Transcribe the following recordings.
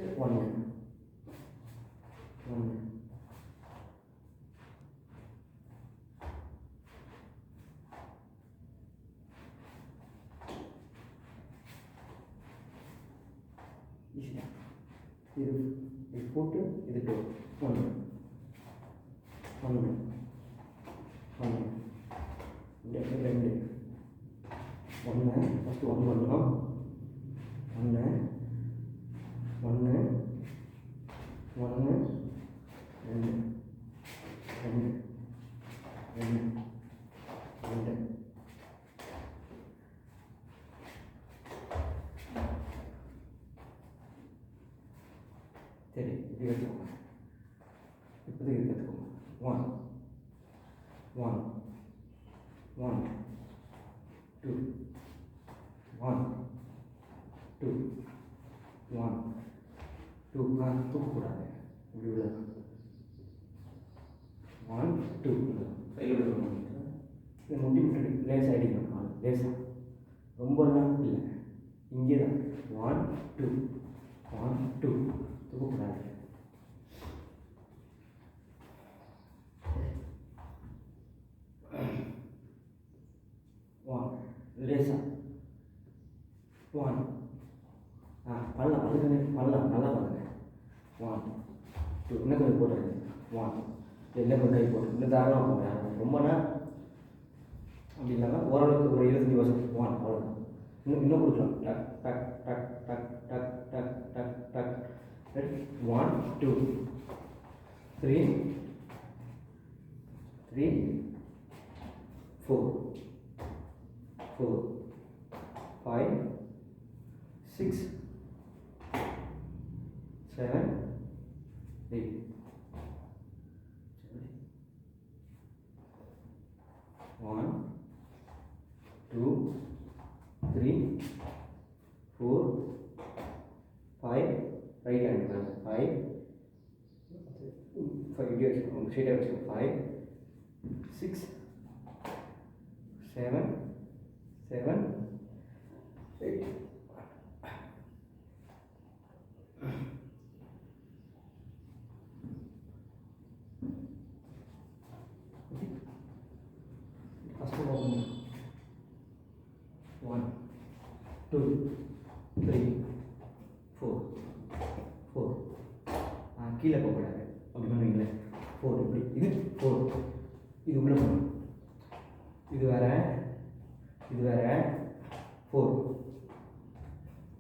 1 1 இது போட்டு இதுக்கு 1 1 1 2 1 ஃபஸ்ட்டு 1 பண்ணணும் 1 1 1 2 2 2 2 சரி இப்படி வச்சுக்கோங்க இப்போதைக்கு எடுத்துக்கோங்க 1 1 1 2 1 2 1 2 தூக்கக்கூடாது இப்படி உள்ள 1 2 கையில் விடணும் இதை முட்டி விட்டு லேசாக அடிக்கணும் லேசாக ரொம்பலாம் இல்லை இங்கே தான் 1 2 1 2 தூக்கக்கூடாது லேசா 1 பண்ணலாம் அதுக்கு பண்ணலாம் நல்லா பண்ணுங்க 1 2 இன்னும் கொஞ்சம் போட்டுருங்க 1 இன்னும் கொஞ்சம் கை போட்டு இன்னும் தாராளமாக பண்ணுங்க ரொம்பனா அப்படி இல்லாமல் ஓரளவுக்கு ஒரு 25% 1 அவ்வளோதான் இன்னும் கொடுக்கலாம் டக் டக் டக் டக் டக் டக் டக் டக் 1 2 3 3 4 4 5 6 7 8 1 2 3 4 5 right hand 5 straight up 5 6 7 7 8 first one 1 2 3 4 4 கீழே போகக்கூடாது அப்படி பண்ணுவீங்களேன் 4 இப்படி இது 4 இது உள்ள போகணும் இது வேற 4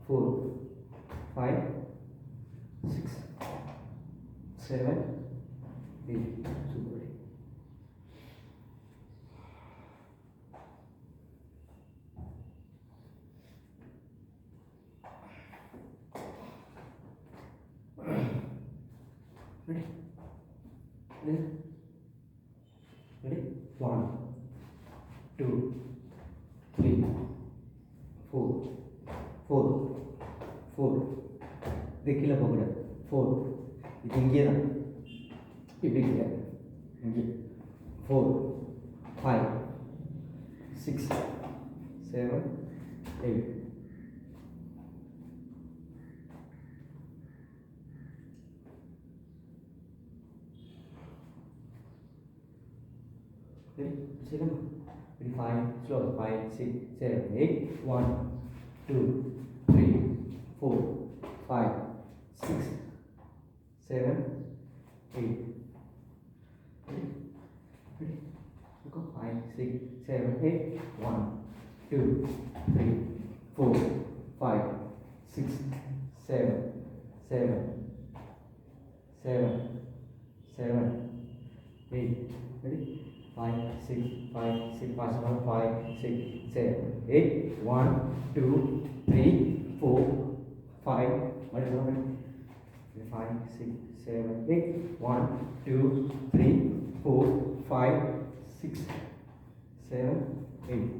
4 5 6 7 8 சூப்பர் ready ready 1 2 3 4 4 4 இது கீழே போகக்கூடாது 4 இது இங்கே தான் இப்படி கீழே இங்கே 4 5 6 7 8 Ready? 5, slow, 5, 6, 7, 8, 1, 2, 3, 4, 5, 6, 7, 8. Ready? Ready? Go 5, 6, 7, 8, 1, 2, 3, 4, 5, 6, 7, 7, 7, 7, 8. Ready? 5, 6, 5, 6, 5, 6, 7, 8, 1, 2, 3, 4, 5, 5, 6, 7, 8, 1, 2, 3, 4, 5, 6, 7, 8.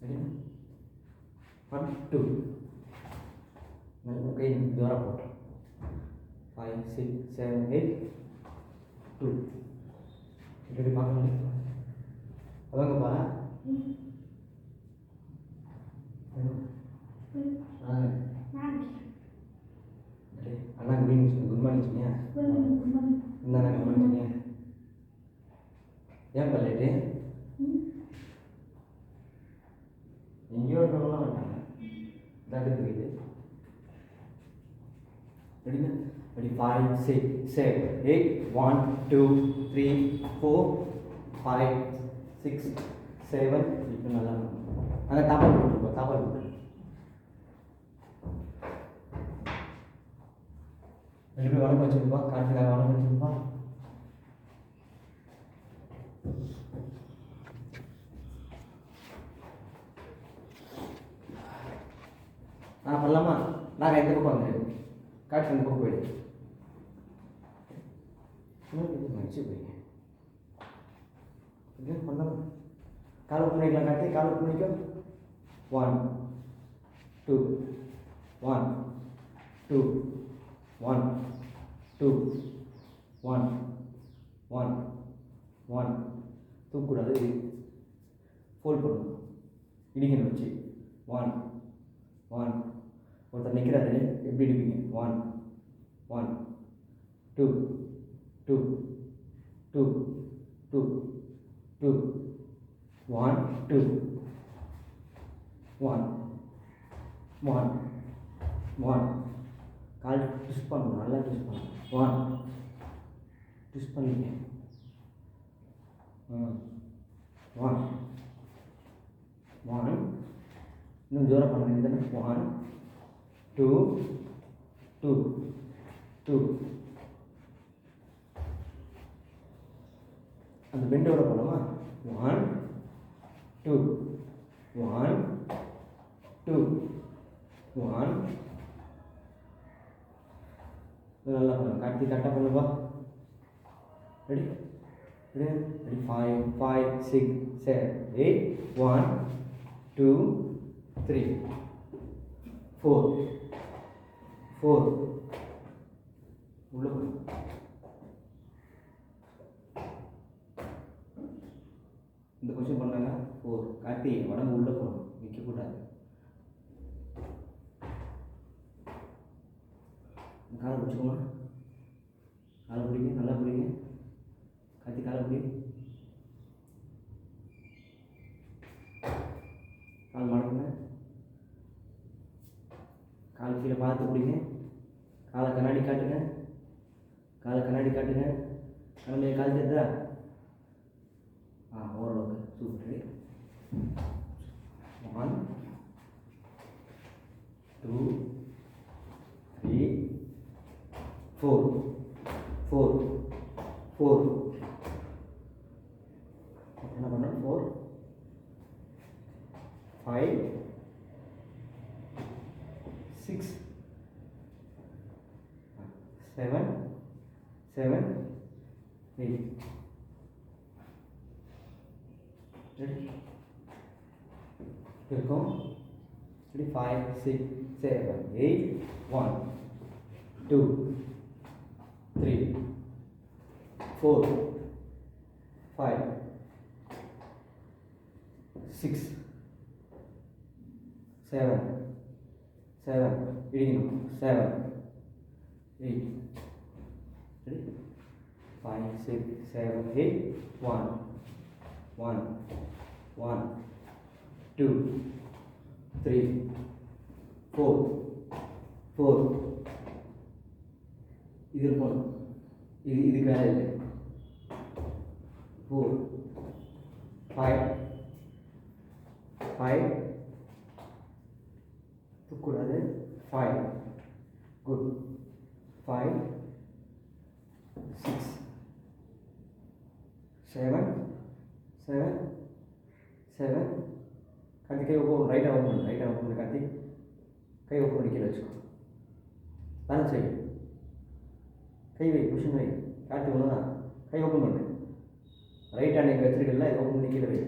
Ready? 1, 2, கை தூரம் போட்டு 5 6 7 8 2 இப்படி பார்க்கணும் அவங்கப்பா அண்ணா குட் மார்னிங் சொன்னியா இந்தாண்ணா குட் மார்னிங் சொன்னியா ஏன் பல்லேட்டு எங்கேயோ இருக்கவங்களாம் வந்துட்டாங்க இதாட்டு தெரியுது ரெடிங்க ரெடி 5 6 7 8 1 2 3 4 5 6 7 இப்போ நல்லா அங்கே தாப்பால் போட்டுருப்போம் தாப்பால் போட்டு ரெண்டு பேர் வணக்கம் வச்சுருப்பா காட்டுக்காக வணக்கம் வச்சுருப்பா நான் பண்ணலாமா நாங்கள் எந்த பக்கம் வந்துடு காட்டு இந்த பக்கம் போயிடு மடிச்சு போயிங்க இது பண்ணலாமா கால் ஓப்பன் பண்ணிக்கலாம் காட்டி கால் ஓப்பன் பண்ணிக்கோ 1 2 1 2 1 2 1 1 1 தூக்கக்கூடாது ஃபோல்ட் பண்ணணும் இடிக்கணும் வச்சு 1 1 ஒருத்தர் நிற்கிறாரு எப்படி இடிப்பீங்க 1 1 2 2 2 2 2 1 2 1 1 1 கால் ட்விஸ்ட் பண்ணணும் நல்லா ட்விஸ்ட் பண்ணணும் 1 ட்விஸ்ட் பண்ணிங்க 1 1 இன்னும் ஜோராக பண்ண வேண்டியது 1 2 2 2 அந்த பெண்டோட போகலாமா 1 2 1 2 1 நல்லா பண்ணலாம் காட்டி கரெக்டாக பண்ணுப்பா ரெடி ரெடி ரெடி 5 5 6 7 8 1 2 3 4 4 உள்ள போகணும் இந்த கொஸ்டின் பண்ணாங்க 4 காட்டி உடம்பு உள்ளே போகணும் நிற்கக்கூடாது காலை பிடிச்சிக்கோங்க காலை பிடிங்க நல்லா பிடிங்க காத்தி காலை பிடி கால் மடக்குங்க கால் கீழே பார்த்து பிடிங்க காலை கண்ணாடி காட்டுங்க காலை கண்ணாடி காட்டுங்க கண்ணாடி கால் தெரியுதா ஓரளவுக்கு சூப்பர் 1 2 3 4 4 4 என்ன பண்ணோம் 4 5 6 7 7 8 ரெடி இருக்கும் ரெடி 5 6 7 8 1 2 3 4 5 6 7 7 இடிக்கணும் 7 8 ready 5 6 7 8 1 1 1 2 3 4 4 இது இருக்கணும் இதுக்கு வேலை இல்லை 4 5 5 தூக்கூடாது 5 குட் 5 6 7 7 7 கார்த்தி கை ஓப்பன் ரைட்டாக ஓப்பன் பண்ணு கார்த்தி கை ஓப்பன் பண்ணி கீழே வச்சுக்கோ பேலன்ஸ் வை கை வை புஷன் வை கார்த்தி ஒன்று தான் கை ஓப்பன் பண்ணு ரைட் ஹேண்ட் இங்கே வச்சிருக்கல இதை ஓப்பன் பண்ணி கீழே வை